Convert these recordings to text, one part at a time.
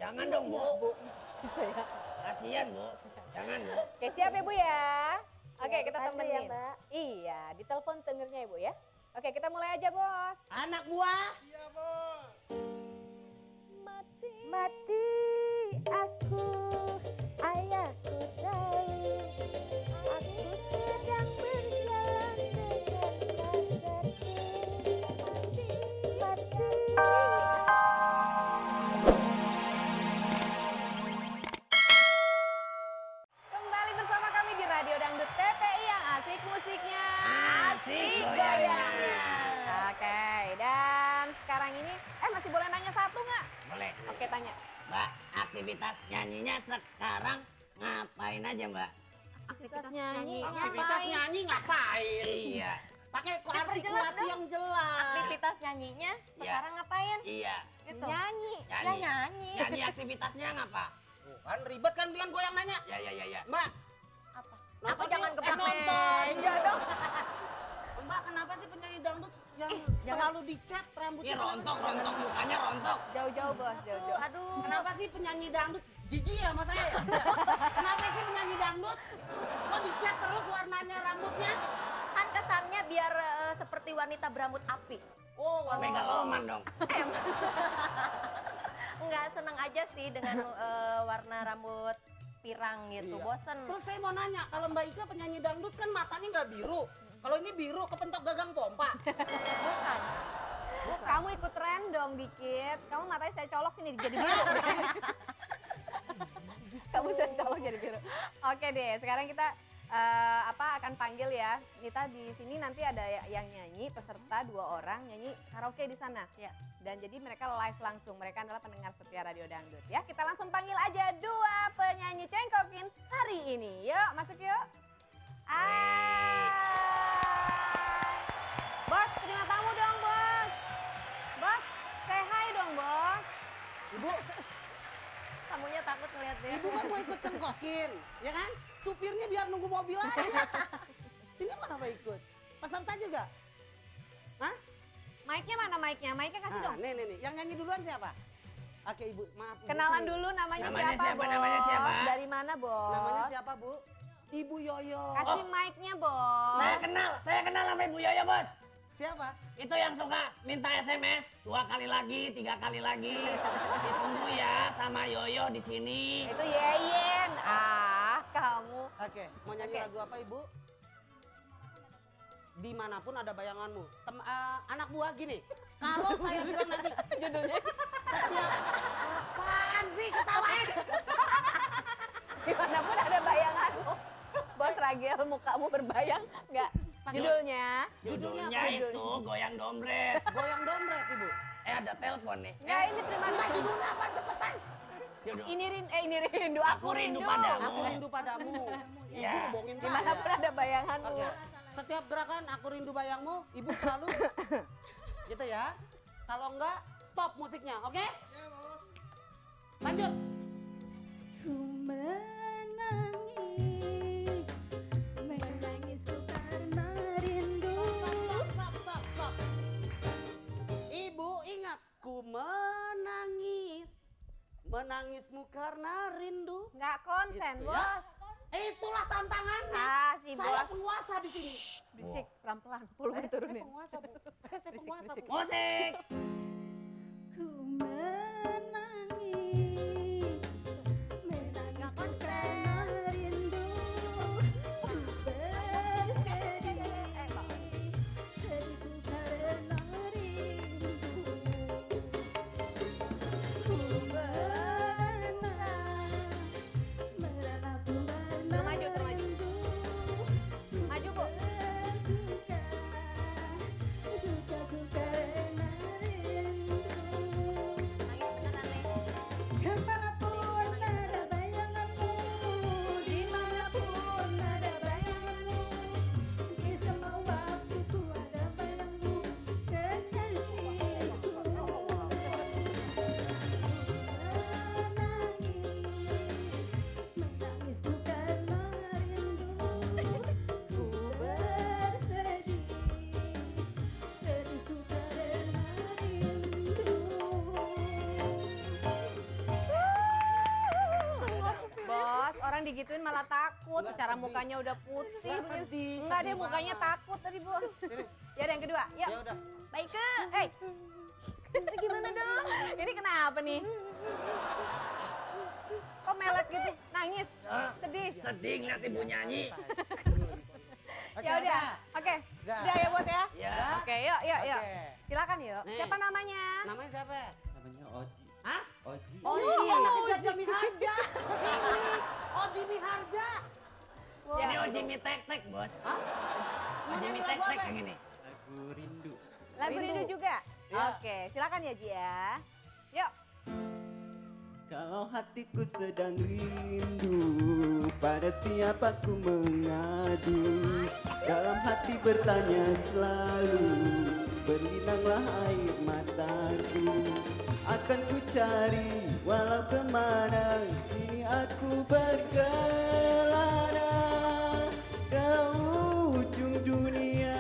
Jangan dong, Bu. Bu, saya. Kasihan, Bu. Jangan, Bu. Oke, siap ya Bu ya? Oke, Ya, kita bantu temenin. ya, Mbak. Iya, ditelepon tengernya ya Bu ya. Oke, kita mulai aja Bos. Anak buah. Mati aku, ayahku tahu. Aku sedang berjalan dengan kasarku. Mati. Kembali bersama kami di Radio Dangdut TPI yang asik musiknya. Asik goyangnya. Oke, dan sekarang ini, masih boleh nanya satu nggak? Boleh. Oke, tanya. Mbak, aktivitas nyanyinya sekarang ngapain aja, Mbak? Aktivitas nyanyi, Aktivitas nyanyi ngapain? Iya. Pakai artikulasi yang jelas. Aktivitas nyanyinya sekarang ngapain? Iya. Gitu. Nyanyi. Ya nyanyi. Nyanyi aktivitasnya ngapa? Tuh, kan ribet kan dia gue yang nanya. Ya. Mbak, Apa? nonton Aku jangan yuk. kepakai. Nonton. Iya dong. Mbak, kenapa sih penyanyi dangdut yang selalu dicat Ini rambutnya? rontok, mukanya rontok. Jauh-jauh Bos, jauh-jauh. Aduh. Kenapa sih penyanyi dangdut jijik ya sama saya? Kenapa sih penyanyi dangdut kok dicat terus warnanya rambutnya? Kan kesannya biar seperti wanita berambut api. Oh, Megaloman dong. Enggak, senang aja sih dengan warna rambut pirang gitu. Iya. Bosen. Terus saya mau nanya, kalau Mbak Ika penyanyi dangdut kan matanya nggak biru. Kalau ini biru kepentok gagang pompa. Bukan. Kamu ikut tren dong dikit. Kamu matanya saya colok sini jadi biru. Kamu saya colok jadi biru. Oke deh, sekarang kita akan panggil ya. Kita di sini nanti ada yang nyanyi, peserta 2 orang nyanyi karaoke di sana. Ya. Dan jadi mereka live langsung. Mereka adalah pendengar setia Radio Dangdut ya. Kita langsung panggil aja 2 penyanyi cengkokin hari ini. Yuk, masuk yuk. Bos, terima tamu dong, Bos. Bos, say hi dong, Bos. Ibu, Tamunya takut ngeliat dia. ibu kan mau ikut cengkokin, ya kan? Supirnya biar nunggu mobil aja. Ini kenapa ikut? Peserta juga? Hah? Mic-nya mana mic-nya? Mic-nya kasih Nah, dong. nih. Yang nyanyi duluan siapa? Oke, Ibu, maaf. Ibu, Kenalan sini. dulu namanya Namanya siapa, siapa, Bos? namanya siapa? Dari mana, Bos? Namanya siapa, Bu? Ibu Yoyo. Kasih mic-nya, Bos. Saya kenal sama Ibu Yoyo, Bos. Siapa? Itu yang suka minta SMS 2 kali lagi, 3 kali lagi. Ditunggu ya sama Yoyo di sini. Itu Yeyen. Kamu. Oke, mau nyanyi Oke. lagu apa, Ibu? Dimanapun ada bayanganmu. Anak buah gini, kalau saya bilang nanti Judulnya. setiap apaan sih ketawain? Dimanapun ada bayanganmu. Bos Ragil, mukamu berbayang nggak? Judulnya. Judulnya Judulnya apa? itu Goyang Dompret. Goyang dompret, Ibu. Ada telepon nih. Nggak, ini terima Enggak, kasih. judulnya apa? Cepetan. Judul. Ini rindu, aku rindu. padamu. Aku rindu padamu. Iya. Ibu ngebohongin saya. Dimanapun ada bayanganmu. Oke. Setiap gerakan aku rindu bayangmu, Ibu selalu gitu ya. Kalau enggak, stop musiknya, oke? Lanjut. Ku menangis, menangisku karena rindu. Stop. Ibu ingat, ku menangismu karena rindu. Nggak konsen, Gitu ya. Bos. Itulah tantangannya. Si Saya Bos. penguasa di sini. Bisik, pelan-pelan. Volume Saya turunin. penguasa, Bu. Saya penguasa, Bu. Musik. Ku menangis, menangisku karena rindu. Ku bersedih, sedihku karena rindu. Ku merana ku Maju, maju. rindu. Maju, Bu. Duka karena rindu. digituin malah takut. Nggak Secara sedih. mukanya udah putih. Nggak begini. sedih, Enggak, sedih dia mukanya banget. takut tadi, Bos. Sini. Ya udah yang kedua. Yuk. Ya udah. Baike. Hey. Gimana dong? Ini kenapa nih? Kok melet gitu? Nangis? Ah, Sedih? sedih ngeliat ibu nyanyi. Oke, Ya udah. Oke. Udah. Udah ya, Bos ya? Ya. Oke, yuk, yuk, yuk. Oke. Silakan yuk. Nih. Siapa namanya? Namanya siapa? Namanya Oji. Hah? Oji. Oh, ini anaknya Jaja Miharja. Ini Oji Miharja. Ini Oji Mi Tek Tek, Bos. Hah? Oji Mi Nyanyi Tek lagu Tek apa? yang ini. Lagu Rindu. Lagu Rindu. Rindu juga? Iya. Oke, silakan ya Ji ya. Yuk. Kalau hatiku sedang rindu, pada siapa ku mengadu. Dalam hati bertanya selalu, berlinanglah air mataku. Akan ku cari walau kemana, kini aku berkelana. Ke ujung dunia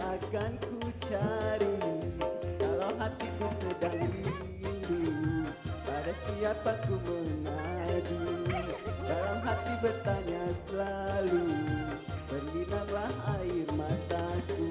akan ku cari. Kalau hatiku sedang rindu, pada siapa ku mengadu. Dalam hati bertanya selalu, berlinanglah air mataku.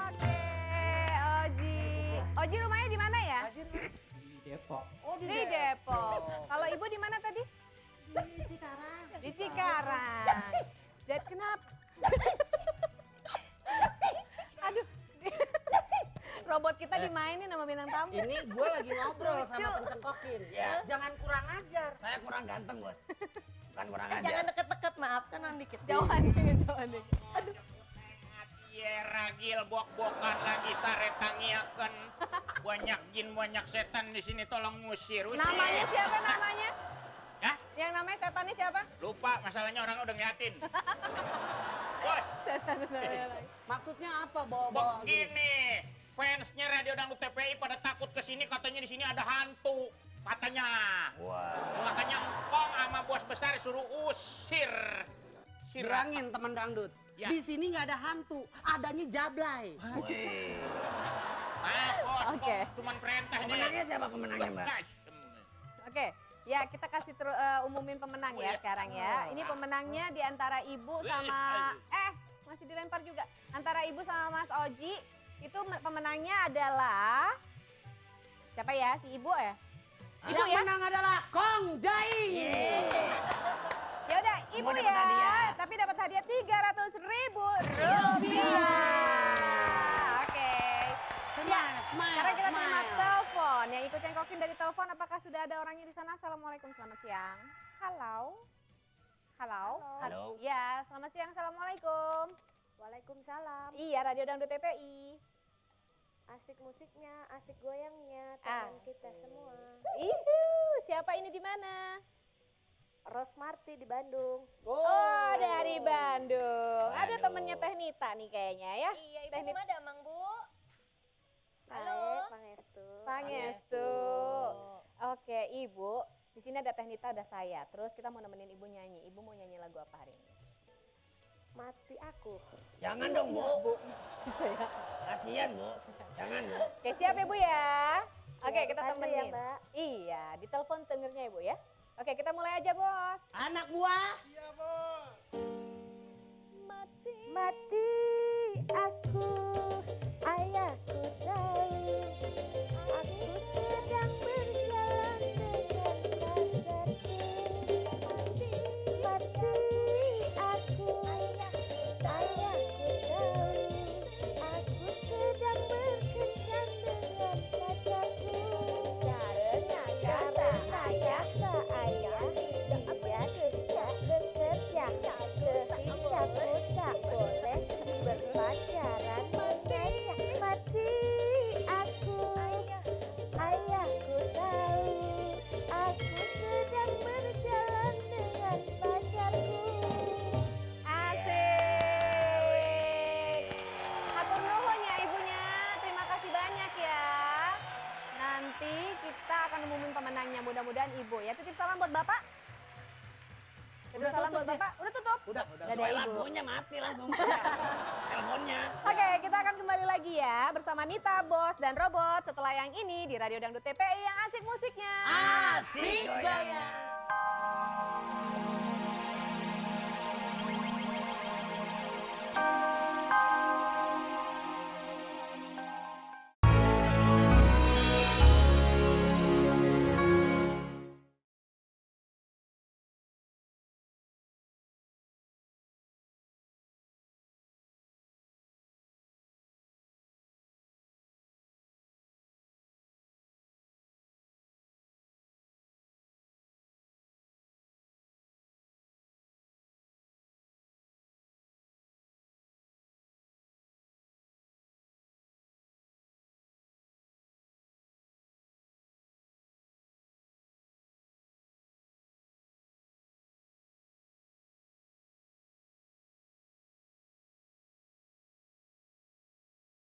Oke, Oji. Oji rumahnya di mana ya? Di Depok. Oh, Di Depok. Kalau ibu di mana tadi? Di Cikarang. Di Cikarang. Jadi kenapa? Aduh. Robot kita dimainin sama bintang tamu. Ini gue lagi ngobrol sama pencengkokin. Ya. Jangan kurang ajar. Saya kurang ganteng, Bos. Bukan kurang Jangan ajar. deket-deket, maaf, sana dikit. Jauhan dikit, jauhan dikit. Ye ragil bok-bokan lagi saretangiakeun. Banyak jin, banyak setan di sini tolong ngusir. Usir. Namanya siapa namanya? Hah? Yang namanya setannya siapa? Lupa, masalahnya orang udah ngeliatin. Bos, Setan namanya lagi. Maksudnya apa bawa-bawa gitu? begini. Fansnya Radio Dangdut TPI pada takut ke sini, katanya di sini ada hantu. Katanya. Wah. Makanya Engkong sama bos besar suruh usir. Bilangin teman dangdut. Ya. Di sini nggak ada hantu, adanya jablay. Wih. Maaf, bos. Oke. Engkong cuman perintah ini. Pemenangnya siapa pemenangnya, Mbak? Oke, ya kita kasih umumin pemenang ya sekarang ya. Ini pemenangnya di antara ibu sama masih dilempar juga. Antara ibu sama Mas Oji. Itu pemenangnya adalah siapa ya? Si ibu ya? Ibu Yang ya? menang adalah Kong Jaing. Ya udah, ibu Semua dapat ya. hadiah. Tapi dapat hadiah 300.000 rupiah. Oke. Smile, smile, Sekarang kita terima smile. telepon. Yang ikut cengkokin dari telepon, apakah sudah ada orangnya di sana? Assalamualaikum, selamat siang. Halo. Halo. Halo. Ya, selamat siang. Assalamualaikum. Waalaikumsalam. Iya, Radio Dangdut TPI. Asik musiknya, asik goyangnya, Ah. teman kita semua. Siapa ini di mana? Rosmarti di Bandung. Oh, dari Bandung. Ada temennya Teh Nita nih kayaknya ya. Iya, ibu Teknik- mana Mang Bu? Halo. Baik, Pangestu. Pangestu. Oke, Ibu. Di sini ada Teh Nita, ada saya. Terus kita mau nemenin Ibu nyanyi. Ibu mau nyanyi lagu apa hari ini? Mati aku. Jangan dong, Bu. Bu, saya. Kasihan, Bu. Jangan, Bu. Oke, siap Ibu ya. Oke, Ya, kita bantu ya, temenin. Mbak. Iya, ditelepon tengernya Ibu ya. Oke, kita mulai aja, Bos. Anak buah. Mati aku, ayahku tahu. Aku sedang berjalan dengan kasarku. Mati aku, ayahku tahu. Aku sedang berkencan dengan pacarku. Karena Karena kata ayah, dia tidak bekerja, sehingga aku tak boleh berpacaran dengannya. Mati aku, ayahku tahu, aku sedang berjalan dengan pacarku. Asik. Hatur nuhun ya ibunya. Terima kasih banyak ya. Nanti kita akan umumin pemenangnya. Mudah-mudahan ibu ya. Titip salam buat bapak. Titip Udah salam tutup buat deh. bapak. Udah tutup. Udah. Dadah Supaya ibu. lagunya mati langsung. Teleponnya. Oke, kita akan kembali lagi ya bersama Nita, Bos, dan Robot setelah yang ini di Radio Dangdut TPI yang asik musiknya. Asik gaya. Thank